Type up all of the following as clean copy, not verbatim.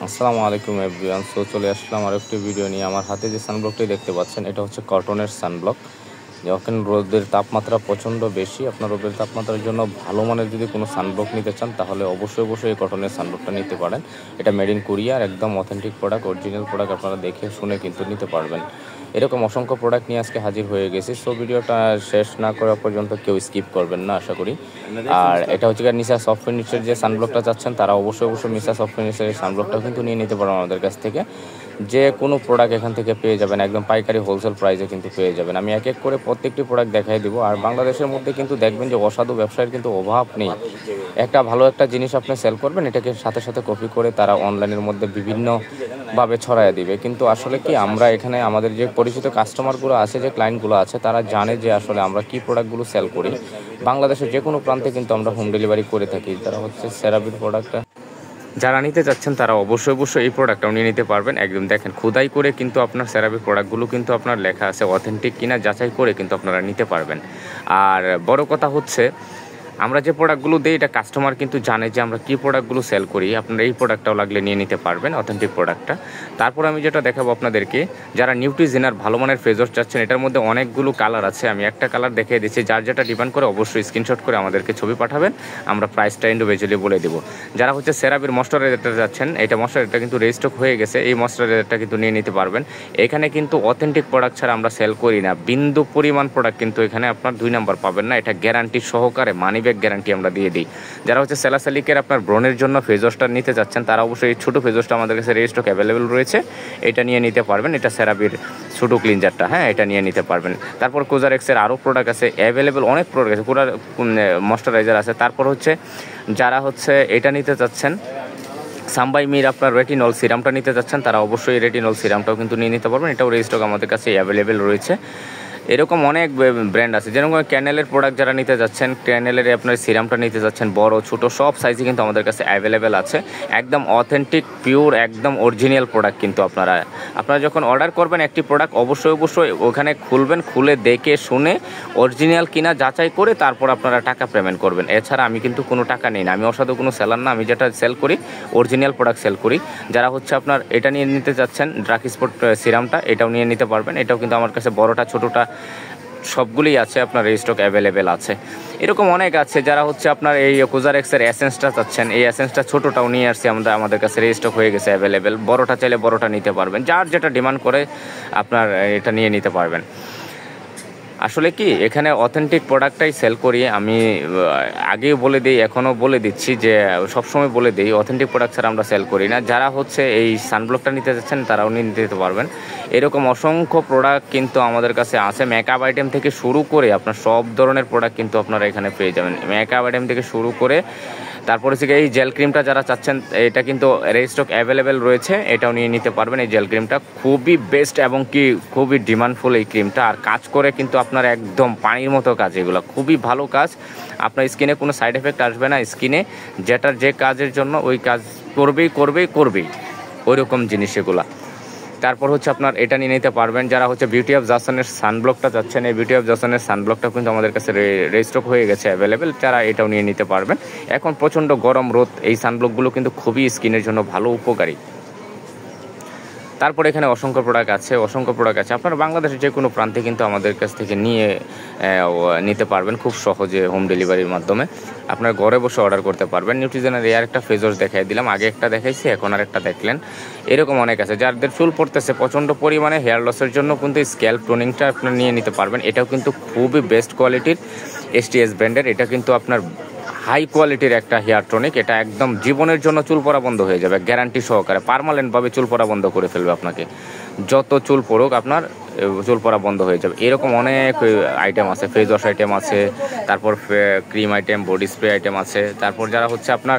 আসসালামু আলাইকুম everyone. So চলে আসলাম আরেকটি ভিডিও নিয়ে। আমার হাতে যে সানব্লকটি দেখতে পাচ্ছেন এটা হচ্ছে কটনের সানব্লক। যখন রোদের তাপমাত্রা প্রচণ্ড বেশি, আপনার রোদের তাপমাত্রার জন্য ভালো মানের যদি কোনো সানব্লক নিতে চান তাহলে অবশ্যই এই কটনের সানব্লকটা নিতে পারেন। এটা মেড ইন কোরিয়া, একদম অথেন্টিক প্রোডাক্ট, অরিজিনাল প্রোডাক্ট। আপনারা দেখে শুনে কিন্তু নিতে পারবেন। এরকম অসংখ্য প্রোডাক্ট নিয়ে আজকে হাজির হয়ে গেছি। সো ভিডিওটা শেষ না করা পর্যন্ত কেউ স্কিপ করবেন না আশা করি। আর এটা হচ্ছে নিশা সফট ফিনিশের যে সানব্লকটা চাচ্ছেন তারা অবশ্যই নিশা সফট ফিনিশের এই সানব্লকটাও কিন্তু নিয়ে নিতে পারেন আমাদের কাছ থেকে। যে কোনো প্রোডাক্ট এখান থেকে পেয়ে যাবেন, একদম পাইকারি হোলসেল প্রাইসে কিন্তু পেয়ে যাবেন। আমি এক এক করে প্রত্যেকটি প্রোডাক্ট দেখাই দিব। আর বাংলাদেশের মধ্যে কিন্তু দেখবেন যে অসাধু ব্যবসায়ের কিন্তু অভাব নেই। একটা ভালো একটা জিনিস আপনি সেল করবেন, এটাকে সাথে কপি করে তারা অনলাইনের মধ্যে বিভিন্নভাবে ছড়ায় দিবে। কিন্তু আসলে কি, আমরা এখানে আমাদের যে পরিচিত কাস্টমারগুলো আছে, যে ক্লায়েন্টগুলো আছে, তারা জানে যে আসলে আমরা কি প্রোডাক্টগুলো সেল করি। বাংলাদেশের যে কোনো প্রান্তে কিন্তু আমরা হোম ডেলিভারি করে থাকি। তারা হচ্ছে সেরাবির প্রোডাক্টটা যারা নিতে চাচ্ছেন তারা অবশ্যই এই প্রোডাক্টটাও নিয়ে নিতে পারবেন। একদম দেখেন খোদাই করে কিন্তু আপনার সেরাবির প্রোডাক্টগুলো কিন্তু আপনার লেখা আছে অথেন্টিক কিনা যাচাই করে কিন্তু আপনারা নিতে পারবেন। আর বড় কথা হচ্ছে, আমরা যে প্রোডাক্টগুলো দিই এটা কাস্টমার কিন্তু জানে যে আমরা কী প্রোডাক্টগুলো সেল করি। আপনারা এই প্রোডাক্টটাও লাগলে নিয়ে নিতে পারবেন, অথেন্টিক প্রোডাক্টটা। তারপর আমি যেটা দেখাবো আপনাদেরকে, যারা নিউট্রিজেনার ভালো মানের ফেস ওয়াশ চাচ্ছেন, এটার মধ্যে অনেকগুলো কালার আছে। আমি একটা কালার দেখিয়ে দিচ্ছি, যার যেটা ডিমান্ড করে অবশ্যই স্ক্রিনশট করে আমাদেরকে ছবি পাঠাবেন, আমরা প্রাইসটা ইন্ডিভিজুয়ালি বলে দেবো। যারা হচ্ছে সেরাবির ময়েশ্চারাইজারটা যাচ্ছেন, এটা ময়েশ্চারাইজারটা কিন্তু রেজিস্টক হয়ে গেছে, এই ময়েশ্চারাইজারটা কিন্তু নিয়ে নিতে পারবেন। এখানে কিন্তু অথেন্টিক প্রোডাক্ট ছাড়া আমরা সেল করি না। বিন্দু পরিমাণ প্রোডাক্ট কিন্তু এখানে আপনার 2 নাম্বার পাবেন না। এটা গ্যারান্টি সহকারে, মানি ব্যাক গ্যারান্টি আমরা দিয়ে দিই। যারা হচ্ছে স্যালাসালিকের আপনার ব্রণের জন্য ফেস ওয়াশটা নিতে চাচ্ছেন তারা অবশ্যই এই ছোটো ফেস ওয়াশটা আমাদের কাছে রেজিস্টক অ্যাভেলেবেল রয়েছে, এটা নিয়ে নিতে পারবেন। এটা সেরাবির ছোটো ক্লিনজারটা, হ্যাঁ, এটা নিয়ে নিতে পারবেন। তারপর কোজারেক্সের আরও প্রোডাক্ট আছে অ্যাভেলেবেল, অনেক প্রোডাক্ট আছে, পুরো ময়েশ্চারাইজার আছে। তারপর হচ্ছে যারা হচ্ছে এটা নিতে চাচ্ছেন, সাম্বাই মির আপনার রেটিনল সিরামটা নিতে চাচ্ছেন, তারা অবশ্যই রেটিনল সিরামটাও কিন্তু নিয়ে নিতে পারবেন। এটাও রেজিস্টক আমাদের কাছে অ্যাভেলেবেল রয়েছে। এরকম অনেক ব্র্যান্ড আছে, যেরকম ক্যানেলের প্রোডাক্ট যারা নিতে যাচ্ছেন, ক্যানেলের আপনার সিরামটা নিতে যাচ্ছেন, বড় ছোট সব সাইজে কিন্তু আমাদের কাছে অ্যাভেলেবেল আছে। একদম অথেন্টিক পিওর একদম অরিজিনাল প্রোডাক্ট কিন্তু আপনারা যখন অর্ডার করবেন একটি প্রোডাক্ট অবশ্যই ওখানে খুলবেন, খুলে দেখে শুনে অরিজিনাল কিনা যাচাই করে তারপর আপনারা টাকা পেমেন্ট করবেন। এছাড়া আমি কিন্তু কোনো টাকা নেই না, আমি অসাধু কোনো সেলার না। আমি যেটা সেল করি অরিজিনাল প্রোডাক্ট সেল করি। যারা হচ্ছে আপনার এটা নিয়ে নিতে চাচ্ছেন ড্রাক স্পট সিরামটা, এটাও নিয়ে নিতে পারবেন। এটাও কিন্তু আমার কাছে বড়টা ছোটোটা সবগুলোই আছে, আপনার রেজিস্টক অ্যাভেলেবেল আছে। এরকম অনেক আছে। যারা হচ্ছে আপনার এই কোজারেক্সের এসেন্সটা চাচ্ছেন, এই এসেন্সটা ছোটোটাও নিয়ে আসছি আমাদের কাছে রেজিস্টক হয়ে গেছে অ্যাভেলেবেল। বড়টা চাইলে বড়টা নিতে পারবেন, যার যেটা ডিমান্ড করে আপনার এটা নিয়ে নিতে পারবেন। আসলে কি, এখানে অথেন্টিক প্রোডাক্টটাই সেল করি। আমি আগেও বলে দিই, এখনও বলে দিচ্ছি যে সবসময় বলে দিই অথেন্টিক প্রোডাক্ট ছাড়া আমরা সেল করি না। যারা হচ্ছে এই সানব্লকটা নিতে যাচ্ছেন তারাও নিয়ে নিতে পারবেন। এরকম অসংখ্য প্রোডাক্ট কিন্তু আমাদের কাছে আছে, মেকআপ আইটেম থেকে শুরু করে আপনার সব ধরনের প্রোডাক্ট কিন্তু আপনারা এখানে পেয়ে যাবেন। মেকআপ আইটেম থেকে শুরু করে তারপরে হচ্ছে এই জেল ক্রিমটা যারা চাচ্ছেন, এটা কিন্তু রেজিস্টক অ্যাভেলেবেল রয়েছে, এটাও নিয়ে নিতে পারবেন। এই জেল ক্রিমটা খুবই বেস্ট এবং কি খুবই ডিমান্ডফুল এই ক্রিমটা। আর কাজ করে কিন্তু আপনার একদম পানির মতো কাজ, এগুলো খুবই ভালো কাজ। আপনার স্কিনে কোনো সাইড এফেক্ট আসবে না। স্কিনে যেটার যে কাজের জন্য ওই কাজ করবেই ওই রকম জিনিস এগুলা। তারপর হচ্ছে আপনার এটা নিয়ে নিতে পারবেন। যারা হচ্ছে বিউটি অফ জাসনের সানব্লকটা চাচ্ছেন, এই বিউটি অফ জাসনের সানব্লকটা কিন্তু আমাদের কাছে রেজিস্টক হয়ে গেছে অ্যাভেলেবেল, যারা এটাও নিয়ে নিতে পারবেন। এখন প্রচণ্ড গরম রোদ, এই সানব্লকগুলো কিন্তু খুবই স্কিনের জন্য ভালো উপকারী। তারপর এখানে অসংখ্য প্রোডাক্ট আছে। আপনারা বাংলাদেশের যে কোনো প্রান্তে কিন্তু আমাদের কাছ থেকে নিতে পারবেন খুব সহজে, হোম ডেলিভারির মাধ্যমে আপনারা ঘরে বসে অর্ডার করতে পারবেন। নিউট্রিজেনের এর একটা ফেস ওয়াশ দেখাই দিলাম, আগে একটা দেখাইছি, এখন আর একটা দেখলেন। এরকম অনেক আছে। যাদের চুল পড়তেছে প্রচণ্ড পরিমাণে, হেয়ার লসের জন্য কিন্তু স্ক্যাল্প টোনিংটা আপনারা নিয়ে নিতে পারবেন। এটাও কিন্তু খুবই বেস্ট কোয়ালিটির STS ব্র্যান্ডের। এটা কিন্তু আপনার হাই কোয়ালিটির একটা হেয়ার টনিক। এটা একদম জীবনের জন্য চুল পড়া বন্ধ হয়ে যাবে গ্যারান্টি সহকারে, পার্মানেন্টভাবে চুল পড়া বন্ধ করে ফেলবে আপনাকে। যত চুল পড়ুক আপনার চুল পড়া বন্ধ হয়ে যাবে। এরকম অনেক আইটেম আছে, ফেস ওয়াশ আইটেম আছে, তারপর cream item, body spray item আছে। তারপর যারা হচ্ছে আপনার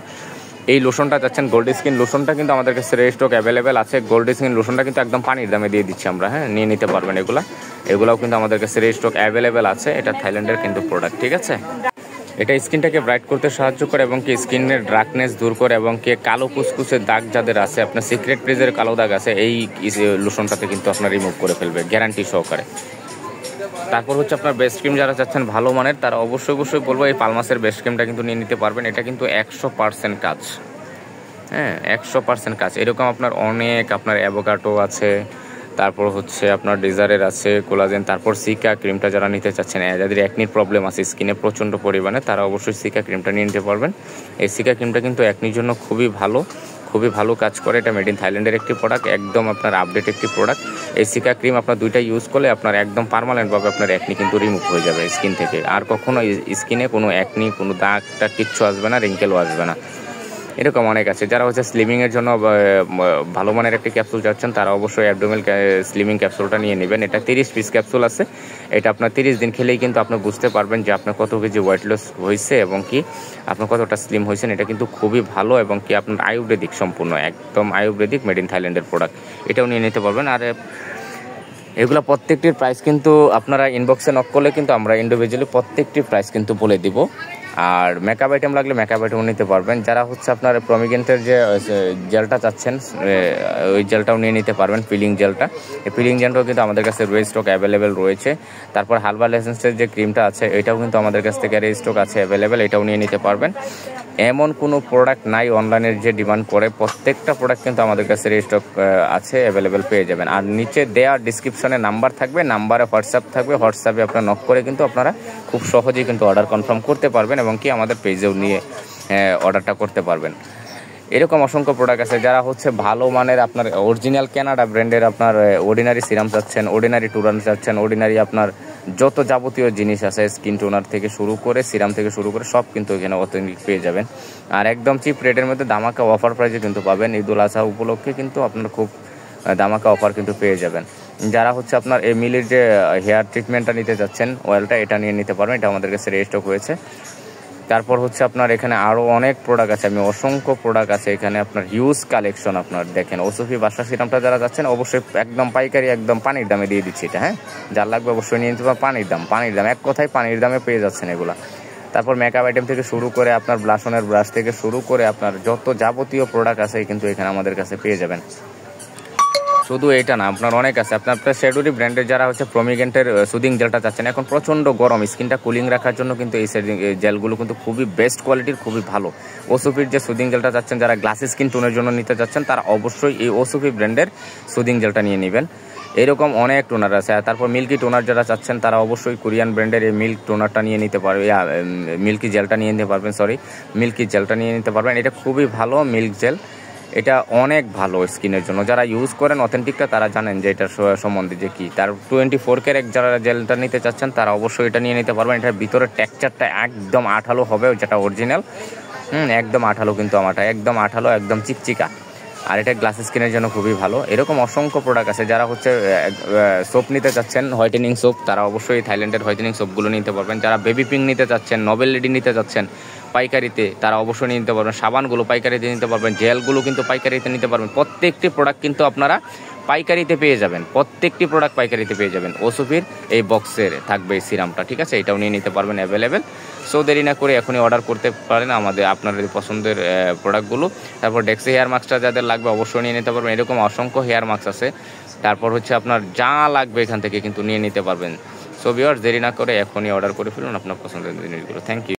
এই লোশনটা চাচ্ছেন, গোল্ড স্কিন লোশনটা কিন্তু আমাদের কাছে রেজিস্টক অ্যাভেলেবেল আছে। গোল্ড স্কিন লোশনটা কিন্তু একদম পানির দামে দিয়ে দিচ্ছি আমরা, হ্যাঁ, নিয়ে নিতে পারবেন। এগুলাও কিন্তু আমাদের কাছে রেজিস্টক অ্যাভেলেবেল আছে। এটা থাইল্যান্ডের কিন্তু প্রোডাক্ট, ঠিক আছে। এটা স্কিনটাকে ব্রাইট করতে সাহায্য করে এবং কি স্কিনের ডার্কনেস দূর করে এবং কি কালো কুচকুচে দাগ যাদের আছে, আপনার সিক্রেট প্রেজের কালো দাগ আছে, এই লোশনটাতে কিন্তু আপনার রিমুভ করে ফেলবে গ্যারান্টি সহকারে। তারপর হচ্ছে আপনার বেস্ট ক্রিম যারা চাচ্ছেন ভালো মানের, তারা অবশ্যই বলবো এই পালমাসের বেস্ট ক্রিমটা কিন্তু নিয়ে নিতে পারবেন। এটা কিন্তু 100% কাজ, হ্যাঁ, 100% কাজ। এরকম আপনার অনেক আপনার অ্যাভোকাডো আছে, তারপর হচ্ছে আপনার ডিজারের আছে, কোলাজেন, তারপর সিকা ক্রিমটা যারা নিতে চাচ্ছেন, যাদের অ্যাকনির প্রবলেম আছে স্কিনে প্রচণ্ড পরিমাণে, তারা অবশ্যই সিকা ক্রিমটা নিয়ে নিতে পারবেন। এই সিকা ক্রিমটা কিন্তু অ্যাকনির জন্য খুবই ভালো কাজ করে। এটা মেড ইন থাইল্যান্ডের একটি প্রোডাক্ট, একদম আপনার আপডেট একটি প্রোডাক্ট। এই সিকা ক্রিম আপনার দুইটা ইউজ করলে আপনার একদম পার্মানেন্টভাবে আপনার অ্যাকনি কিন্তু রিমুভ হয়ে যাবে স্কিন থেকে। আর কখনো স্কিনে কোনো অ্যাকনি, কোনো দাগটা কিচ্ছু আসবে না, রিঙ্কেলও আসবে না। এরকম অনেক আছে। যারা হচ্ছে স্লিমিংয়ের জন্য ভালো মানের একটি ক্যাপসুল চাচ্ছেন, তারা অবশ্যই অ্যাবডোমেল স্লিমিং ক্যাপসুলটা নিয়ে নেবেন। এটা 30 পিস ক্যাপসুল আছে। এটা আপনার 30 দিন খেলেই কিন্তু আপনি বুঝতে পারবেন যে আপনার কত কেজি ওয়েট লস হয়েছে এবং কি আপনার কতটা স্লিম হয়েছেন। এটা কিন্তু খুবই ভালো এবং কি আপনার আয়ুর্বেদিক, সম্পূর্ণ একদম আয়ুর্বেদিক, মেড ইন থাইল্যান্ডের প্রোডাক্ট। এটাও নিয়ে নিতে পারবেন। আর এগুলো প্রত্যেকটির প্রাইস কিন্তু আপনারা ইনবক্সে নক করলে কিন্তু আমরা ইন্ডিভিজুয়ালি প্রত্যেকটির প্রাইস কিন্তু বলে দিব। আর মেকআপ আইটেম লাগলে মেকআপ আইটেমও নিতে পারবেন। যারা হচ্ছে আপনার প্রমিগেন্টের যে জেলটা চাচ্ছেন, ওই জেলটাও নিয়ে নিতে পারবেন, পিলিং জেলটা। এই পিলিং জেলটাও কিন্তু আমাদের কাছে স্টক অ্যাভেলেবেল রয়েছে। তারপর হার্বাল এসেন্সের যে ক্রিমটা আছে, এটাও কিন্তু আমাদের কাছ থেকে স্টক আছে অ্যাভেলেবেল, এটাও নিয়ে নিতে পারবেন। এমন কোনো প্রোডাক্ট নাই অনলাইনের যে ডিমান্ড করে, প্রত্যেকটা প্রোডাক্ট কিন্তু আমাদের কাছে স্টক আছে, অ্যাভেলেবেল পেয়ে যাবেন। আর নিচে দেওয়া ডিসক্রিপশনে নাম্বার থাকবে, নাম্বারে হোয়াটসঅ্যাপ থাকবে, হোয়াটসঅ্যাপে আপনারা নক করে কিন্তু আপনারা খুব সহজেই কিন্তু অর্ডার কনফার্ম করতে পারবেন এবং কি আমাদের পেজেও নিয়ে অর্ডারটা করতে পারবেন। এরকম অসংখ্য প্রোডাক্ট আছে। যারা হচ্ছে ভালো মানের আপনার অরিজিনাল কানাডা ব্র্যান্ডের আপনার অর্ডিনারি সিরাম চাচ্ছেন, অর্ডিনারি টোনার চাচ্ছেন, অর্ডিনারি আপনার যত যাবতীয় জিনিস আছে, স্কিন টোনার থেকে শুরু করে সিরাম থেকে শুরু করে সব কিন্তু এখানে অথেন্টিক পেয়ে যাবেন। আর একদম চিপ রেটের মধ্যে দামাকা অফার প্রাইসে কিন্তু পাবেন। ঈদুল আজহা উপলক্ষে কিন্তু আপনার খুব দামাকা অফার কিন্তু পেয়ে যাবেন। যারা হচ্ছে আপনার এই মিলের যে হেয়ার ট্রিটমেন্টটা নিতে চাচ্ছেন, অয়েলটা, এটা নিয়ে নিতে পারবেন। এটা আমাদের কাছে স্টক হয়েছে। তারপর হচ্ছে আপনার এখানে আরও অনেক প্রোডাক্ট আছে, অসংখ্য প্রোডাক্ট আছে এখানে, আপনার হিউজ কালেকশন। আপনার দেখেন ওসফি বাসা সিরামটা যারা যাচ্ছেন, অবশ্যই একদম পাইকারি, একদম পানির দামে দিয়ে দিচ্ছি এটা। হ্যাঁ, যার লাগবে অবশ্যই নিয়ে নিতে পারবেন। পানির দাম এক কথায় পানির দামে পেয়ে যাচ্ছেন এগুলা। তারপর মেকআপ আইটেম থেকে শুরু করে আপনার ব্লাশনের ব্রাশ থেকে শুরু করে আপনার যত যাবতীয় প্রোডাক্ট আছে কিন্তু এখানে আমাদের কাছে পেয়ে যাবেন। শুধু এটা না, আপনার অনেক আছে। আপনার শেডুরি ব্র্যান্ডের যারা হচ্ছে প্রমিগেন্টের সুদিং জেলটা চাচ্ছেন, এখন প্রচণ্ড গরম, স্কিনটা কুলিং রাখার জন্য কিন্তু এই জেলগুলো কিন্তু খুবই বেস্ট কোয়ালিটির, খুবই ভালো। ওসুফির যে সুদিং জেলটা চাচ্ছেন, যারা গ্লাসি স্কিন টোনের জন্য নিতে চাচ্ছেন, তারা অবশ্যই এই ওসুফি ব্র্যান্ডের সুদিং জেলটা নিয়ে নেবেন। এরকম অনেক টোনার আছে। তারপর মিল্কি টোনার যারা চাচ্ছেন, তারা অবশ্যই কোরিয়ান ব্র্যান্ডের এই মিল্ক টোনারটা নিয়ে নিতে পারবে, মিল্কি জেলটা নিয়ে নিতে পারবেন, মিল্কি জেলটা নিয়ে নিতে পারবেন। এটা খুবই ভালো মিল্ক জেল, এটা অনেক ভালো স্কিনের জন্য। যারা ইউজ করেন অথেন্টিকটা, তারা জানেন যে এটার সম্বন্ধে যে কি। তার 24 ক্যারেট যারা জেলটা নিতে চাচ্ছেন, তারা অবশ্যই এটা নিয়ে নিতে পারবেন। এটার ভিতরে টেক্সচারটা একদম আঠালো হবে, যেটা অরিজিনাল। একদম আঠালো, কিন্তু আমারটা একদম আঠালো, একদম চিকচিকা। আর এটা গ্লাস স্কিনের জন্য খুবই ভালো। এরকম অসংখ্য প্রোডাক্ট আছে। যারা হচ্ছে সোপ নিতে চাচ্ছেন, হোয়াইটেনিং সোপ, তারা অবশ্যই থাইল্যান্ডের হোয়াইটেনিং সোপগুলো নিতে পারবেন। যারা বেবি পিঙ্ক নিতে চাচ্ছেন, নোবেল লেডি নিতে চাচ্ছেন পাইকারিতে, তারা অবশ্যই নিতে পারবেন। সাবানগুলো পাইকারিতে নিতে পারবেন, জেলগুলো কিন্তু পাইকারিতে নিতে পারবেন। প্রত্যেকটি প্রোডাক্ট কিন্তু আপনারা পাইকারিতে পেয়ে যাবেন, প্রত্যেকটি প্রোডাক্ট পাইকারিতে পেয়ে যাবেন। ওসুফির এই বক্সের থাকবে এই সিরামটা, ঠিক আছে? এটাও নিয়ে নিতে পারবেন অ্যাভেলেবেল। সো দেরি না করে এখনই অর্ডার করতে পারেন আপনাদের পছন্দের প্রোডাক্টগুলো। তারপর ডেক্সি হেয়ার মাস্কটা যাদের লাগবে অবশ্যই নিয়ে নিতে পারবেন। এরকম অসংখ্য হেয়ার মাস্ক আছে। তারপর হচ্ছে আপনার যা লাগবে এখান থেকে কিন্তু নিয়ে নিতে পারবেন। সো ভিউয়ার্স, দেরি না করে এখনই অর্ডার করে ফেলুন আপনার পছন্দের জিনিসগুলো। Thank you.